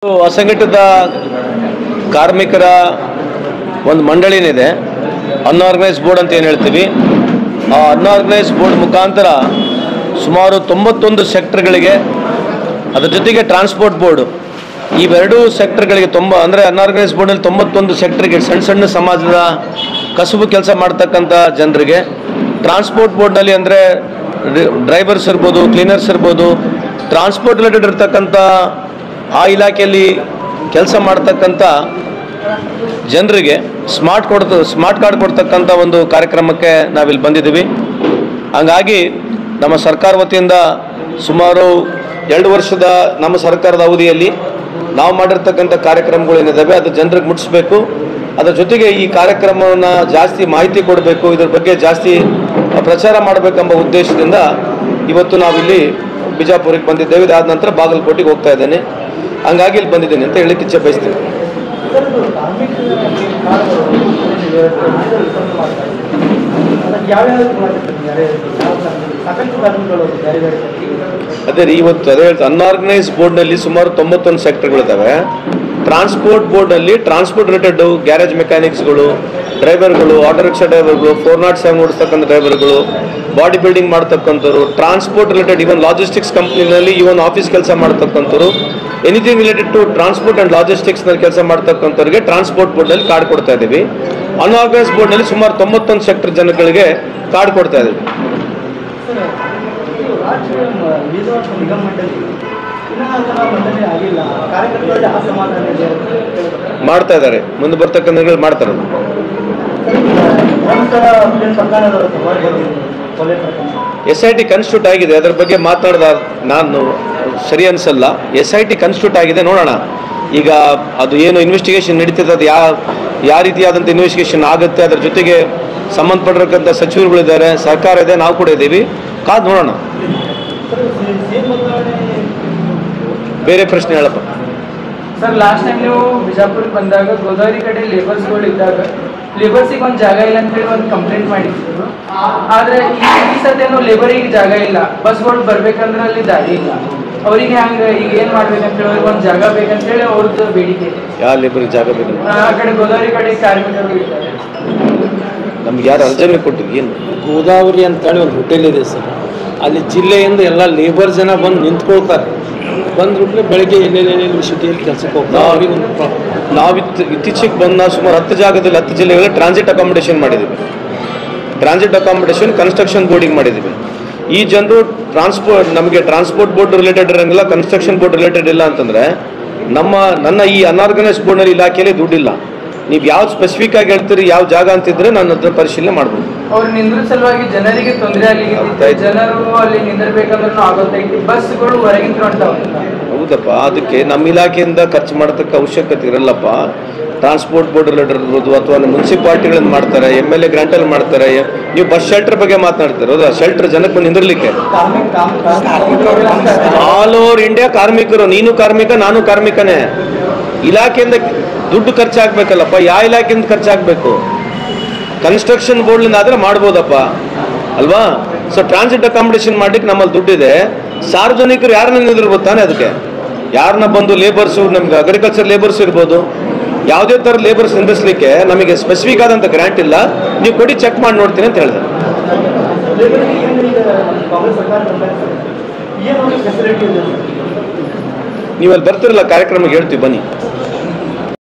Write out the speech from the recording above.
ಅಸಂಘಟಿತ ಕಾರ್ಮಿಕರ ಒಂದು ಮಂಡಳಿನಿದೆ, ಅನ್ಆರ್ಗನೈಸ್ ಬೋರ್ಡ್ ಅಂತ ಏನು ಹೇಳ್ತೀವಿ. ಆ ಅನ್ಆರ್ಗನೈಸ್ ಬೋರ್ಡ್ ಮುಖಾಂತರ ಸುಮಾರು 91 ಸೆಕ್ಟರ್ಗಳಿಗೆ, ಅದರ ಜೊತೆಗೆ ಟ್ರಾನ್ಸ್ಪೋರ್ಟ್ ಬೋರ್ಡು, ಇವೆರಡೂ ಸೆಕ್ಟರ್ಗಳಿಗೆ ಅಂದರೆ ಅನ್ಆರ್ಗನೈಸ್ ಬೋರ್ಡಲ್ಲಿ 91 ಸೆಕ್ಟರ್ಗೆ ಸಣ್ಣ ಸಣ್ಣ ಸಮಾಜದ ಕಸುಬು ಕೆಲಸ ಮಾಡ್ತಕ್ಕಂಥ ಜನರಿಗೆ, ಟ್ರಾನ್ಸ್ಪೋರ್ಟ್ ಬೋರ್ಡ್ನಲ್ಲಿ ಅಂದರೆ ಡ್ರೈವರ್ಸ್ ಇರ್ಬೋದು, ಕ್ಲೀನರ್ಸ್ ಇರ್ಬೋದು, ಟ್ರಾನ್ಸ್ಪೋರ್ಟ್ ರಿಲೇಟೆಡ್ ಇರ್ತಕ್ಕಂಥ ಆ ಇಲಾಖೆಯಲ್ಲಿ ಕೆಲಸ ಮಾಡ್ತಕ್ಕಂಥ ಜನರಿಗೆ ಸ್ಮಾರ್ಟ್ ಕಾರ್ಡ್ ಕೊಡ್ತಕ್ಕಂಥ ಒಂದು ಕಾರ್ಯಕ್ರಮಕ್ಕೆ ನಾವಿಲ್ಲಿ ಬಂದಿದ್ದೀವಿ. ಹಂಗಾಗಿ ನಮ್ಮ ಸರ್ಕಾರ ವತಿಯಿಂದ ಸುಮಾರು 2 ವರ್ಷದ ನಮ್ಮ ಸರ್ಕಾರದ ಅವಧಿಯಲ್ಲಿ ನಾವು ಮಾಡಿರ್ತಕ್ಕಂಥ ಕಾರ್ಯಕ್ರಮಗಳು ಏನಿದ್ದಾವೆ ಅದು ಜನರಿಗೆ ಮುಟ್ಟಿಸ್ಬೇಕು. ಅದರ ಜೊತೆಗೆ ಈ ಕಾರ್ಯಕ್ರಮವನ್ನು ಜಾಸ್ತಿ ಮಾಹಿತಿ ಕೊಡಬೇಕು, ಇದ್ರ ಬಗ್ಗೆ ಜಾಸ್ತಿ ಪ್ರಚಾರ ಮಾಡಬೇಕೆಂಬ ಉದ್ದೇಶದಿಂದ ಇವತ್ತು ನಾವಿಲ್ಲಿ ಬಿಜಾಪುರಕ್ಕೆ ಬಂದಿದ್ದೇವೆ. ಇದಾದ ನಂತರ ಬಾಗಲಕೋಟೆಗೆ ಹೋಗ್ತಾ ಇದ್ದೇನೆ. ಹಂಗಾಗಿ ಇಲ್ಲಿ ಬಂದಿದ್ದೇನೆ ಅಂತ ಹೇಳಲಿಕ್ಕೆ ಇಚ್ಛೆ ಬಯಸ್ತೀನಿ. ಅದೇ ರೀ, ಇವತ್ತು ಅದೇ ಹೇಳ್ತಾ ಅನ್ಆರ್ಗನೈಸ್ ಬೋರ್ಡ್ನಲ್ಲಿ ಸುಮಾರು 91 ಸೆಕ್ಟರ್ಗಳಿದ್ದಾವೆ. ಟ್ರಾನ್ಸ್ಪೋರ್ಟ್ ಬೋರ್ಡ್ನಲ್ಲಿ ಟ್ರಾನ್ಸ್ಪೋರ್ಟ್ ರಿಲೇಟೆಡ್ ಗ್ಯಾರೇಜ್ ಮೆಕ್ಯಾನಿಕ್ಸ್ಗಳು, ಡ್ರೈವರ್ಗಳು, ಆಟೋ ರಿಕ್ಷಾ ಡ್ರೈವರ್ಗಳು, 407 ಓಡಿಸ್ತಕ್ಕಂಥ ಡ್ರೈವರ್ಗಳು, ಬಾಡಿ ಬಿಲ್ಡಿಂಗ್ ಮಾಡ್ತಕ್ಕಂಥವ್ರು, ಟ್ರಾನ್ಸ್ಪೋರ್ಟ್ ರಿಲೇಟೆಡ್ ಇವನ್ ಲಾಜಿಸ್ಟಿಕ್ಸ್ ಕಂಪ್ನಿನಲ್ಲಿ ಇವನ್ ಆಫೀಸ್ ಕೆಲಸ ಮಾಡ್ತಕ್ಕಂಥವ್ರು, anything related to transport and ಲಾಜಿಸ್ಟಿಕ್ಸ್ನಲ್ಲಿ ಕೆಲಸ ಮಾಡ್ತಕ್ಕಂಥವ್ರಿಗೆ ಟ್ರಾನ್ಸ್ಪೋರ್ಟ್ ಬೋರ್ಡ್ನಲ್ಲಿ ಕಾರ್ಡ್ ಕೊಡ್ತಾ ಇದ್ದೀವಿ. ಅನ್ಆರ್ಗನೈಸ್ ಬೋರ್ಡ್ನಲ್ಲಿ ಸುಮಾರು 91 ಸೆಕ್ಟರ್ ಜನಗಳಿಗೆ ಕಾರ್ಡ್ ಕೊಡ್ತಾ ಇದ್ದೀವಿ. ಮಾಡ್ತಾ ಇದ್ದಾರೆ, ಮುಂದೆ ಬರ್ತಕ್ಕಂಥ ಮಾಡ್ತಾರೆ. SIT ಕನ್ಸ್ಟಿಟ್ಯೂಟ್ ಆಗಿದೆ, ಅದರ ಬಗ್ಗೆ ಮಾತನಾಡಿದ ನಾನು ಸರಿ ಅನಿಸಲ್ಲ. SIT ಕನ್ಸ್ಟಿಟ್ಯೂಟ್ ಆಗಿದೆ, ನೋಡೋಣ. ಈಗ ಅದು ಏನು ಇನ್ವೆಸ್ಟಿಗೇಷನ್ ನಡೀತದೆ, ಅದು ಯಾವ ರೀತಿಯಾದಂಥ ಇನ್ವೆಸ್ಟಿಗೇಷನ್ ಆಗುತ್ತೆ, ಅದರ ಜೊತೆಗೆ ಸಂಬಂಧಪಟ್ಟಿರತಕ್ಕಂಥ ಸಚಿವರುಗಳಿದ್ದಾರೆ, ಸರ್ಕಾರ ಇದೆ, ನಾವು ಕೂಡ ಇದ್ದೀವಿ. ಕಾದು ನೋಡೋಣ. ಬೇರೆ ಪ್ರಶ್ನೆ ಹೇಳಪ್ಪ ಸರ್. ಲಾಸ್ಟ್ ಟೈಮ್ ನೀವು ಬಿಜಾಪುರಕ್ಕೆ ಬಂದಾಗ ಗೋದಾವರಿ ಕಡೆ ಲೇಬರ್ಸ್ಗಳು ಇದ್ದಾಗ ಲೇಬರ್ಸಿಗೆ ಒಂದು ಜಾಗ ಇಲ್ಲ ಅಂತ ಹೇಳಿ ಒಂದು ಕಂಪ್ಲೇಂಟ್ ಮಾಡಿದ್ರು. ಆದರೆ ಈ ಸತೇನು ಲೇಬರಿಗೆ ಜಾಗ ಇಲ್ಲ, ಬಸ್ಗಳು ಬರ್ಬೇಕಂದ್ರೆ ಅಲ್ಲಿ ದಾರಿ ಇಲ್ಲ. ಅವರಿಗೆ ಹಂಗೆ ಈಗ ಏನು ಮಾಡ್ಬೇಕಂತ ಹೇಳಿ ಒಂದು ಜಾಗ ಬೇಕಂತ ಹೇಳಿ ಅವ್ರದ್ದು ಬೇಡಿಕೆ. ಯಾವ ಲೇಬರಿಗೆ ಜಾಗ ಬೇಕು? ಆ ಕಡೆ ಗೋದಾವರಿ ಕಡೆ ಕಾರ್ಮಿಕರು ಇದ್ದಾರೆ. ನಮ್ಗೆ ಯಾರು ಅರ್ಜನೆ ಕೊಟ್ಟಿದ್ದು? ಏನು ಗೋದಾವರಿ ಅಂತೇಳಿ ಒಂದು ಹೋಟೆಲ್ ಇದೆ ಸರ್, ಅಲ್ಲಿ ಜಿಲ್ಲೆಯಿಂದ ಎಲ್ಲ ಲೇಬರ್ ಜನ ಬಂದು ನಿಂತ್ಕೊಳ್ತಾರೆ. ಬಂದ್ಬಿಟ್ರೆ ಬೆಳಗ್ಗೆ ಎಲ್ಲೆಲ್ಲಿ ಸಿಟಿಯಲ್ಲಿ ಕೆಲಸಕ್ಕೆ ಹೋಗ್ತಾರೆ. ನಾವು ಇತ್ತೀಚೆಗೆ ಬಂದ ಸುಮಾರು 10 ಜಾಗದಲ್ಲಿ 10 ಜಿಲ್ಲೆಗಳಲ್ಲಿ ಟ್ರಾನ್ಸಿಟ್ ಅಕಾಮಿಡೇಷನ್ ಮಾಡಿದ್ದೀವಿ. ಟ್ರಾನ್ಸಿಟ್ ಅಕಾಮಿಡೇಷನ್ ಕನ್ಸ್ಟ್ರಕ್ಷನ್ ಬೋರ್ಡಿಂಗ್ ಮಾಡಿದ್ದೀವಿ. ಈ ಜನರು ನಮಗೆ ಟ್ರಾನ್ಸ್ಪೋರ್ಟ್ ಬೋರ್ಡ್ ರಿಲೇಟೆಡ್ ಇರೋಂಗಿಲ್ಲ, ಕನ್ಸ್ಟ್ರಕ್ಷನ್ ಬೋರ್ಡ್ ರಿಲೇಟೆಡ್ ಇಲ್ಲ ಅಂತಂದರೆ ನನ್ನ ಈ ಅನ್ಆರ್ಗನೈಸ್ ಬೋರ್ಡ್ನಲ್ಲಿ ಇಲಾಖೆಯಲ್ಲಿ ದುಡ್ಡಿಲ್ಲ. ನೀವು ಯಾವ್ದು ಸ್ಪೆಸಿಫಿಕ್ ಆಗಿ ಹೇಳ್ತೀರಿ, ಯಾವ ಜಾಗ ಅಂತಿದ್ರೆ ನಾನು ಅದನ್ನ ಪರಿಶೀಲನೆ ಮಾಡ್ಬೋದು. ಅವ್ರು ನಿಂದ್ರ ಸಲುವಾಗಿ ಜನರಿಗೆ ತೊಂದರೆ ಆಗಲಿಕ್ಕೆ, ಜನರು ಅಲ್ಲಿ ನಿಂದಿರ್ಬೇಕಂದ್ರೂ ಆಗೋತ್ತೈತಿ, ಬಸ್ಗಳು ಹೊರಗಿಂತ ಹೊಂಟಾವ. ಹೌದಪ್ಪ, ಅದಕ್ಕೆ ನಮ್ಮ ಇಲಾಖೆಯಿಂದ ಖರ್ಚು ಮಾಡತಕ್ಕ ಅವಶ್ಯಕತೆ ಇರಲ್ಲಪ್ಪ. ಟ್ರಾನ್ಸ್ಪೋರ್ಟ್ ಬೋರ್ಡ್ ರಿಲೇಟೆಡ್ ಇರ್ಬೋದು, ಅಥವಾ ಮುನ್ಸಿಪಾಲ್ಟಿಗಳನ್ನು ಮಾಡ್ತಾರೆ, MLA ಗ್ರಾಂಟಲ್ಲಿ ಮಾಡ್ತಾರೆ. ನೀವು ಬಸ್ ಶೆಲ್ಟರ್ ಬಗ್ಗೆ ಮಾತನಾಡ್ತಾರೆ, ಹೌದಾ? ಶೆಲ್ಟರ್ ಜನಕ್ಕೆ ಬಂದು ನಿಂದಿರ್ಲಿಕ್ಕೆ ಆಲ್ ಓವರ್ ಇಂಡಿಯಾ ಕಾರ್ಮಿಕರು, ನೀನು ಕಾರ್ಮಿಕ, ನಾನು ಕಾರ್ಮಿಕನೇ. ಇಲಾಖೆಯಿಂದ ದುಡ್ಡು ಖರ್ಚಾಗಬೇಕಲ್ಲಪ್ಪ. ಯಾವ ಇಲಾಖೆಯಿಂದ ಖರ್ಚಾಗಬೇಕು? ಕನ್ಸ್ಟ್ರಕ್ಷನ್ ಬೋರ್ಡ್ಲಿಂದ ಆದರೆ ಮಾಡ್ಬೋದಪ್ಪ, ಅಲ್ವಾ? ಸೊ ಟ್ರಾನ್ಸಿಟ್ ಅಕಾಮಿಡೇಷನ್ ಮಾಡ್ಲಿಕ್ಕೆ ನಮ್ಮಲ್ಲಿ ದುಡ್ಡಿದೆ. ಸಾರ್ವಜನಿಕರು ಯಾರನ್ನ ನಿಂದಿರ್ಬೋದು ತಾನೆ? ಅದಕ್ಕೆ ಯಾರನ್ನ ಬಂದು ಲೇಬರ್ಸು, ನಮ್ಗೆ ಅಗ್ರಿಕಲ್ಚರ್ ಲೇಬರ್ಸ್ ಇರ್ಬೋದು, ಯಾವುದೇ ಥರ ಲೇಬರ್ಸ್ ನಿಂದಿಸ್ಲಿಕ್ಕೆ ನಮಗೆ ಸ್ಪೆಸಿಫಿಕ್ ಆದಂಥ ಗ್ರ್ಯಾಂಟ್ ಇಲ್ಲ. ನೀವು ಕೊಡಿ, ಚೆಕ್ ಮಾಡಿ ನೋಡ್ತೀನಿ ಅಂತ ಹೇಳಿದೆ. ನೀವು ಅಲ್ಲಿ ಬರ್ತಿರಲ್ಲ ಕಾರ್ಯಕ್ರಮಕ್ಕೆ, ಹೇಳ್ತೀವಿ ಬನ್ನಿ.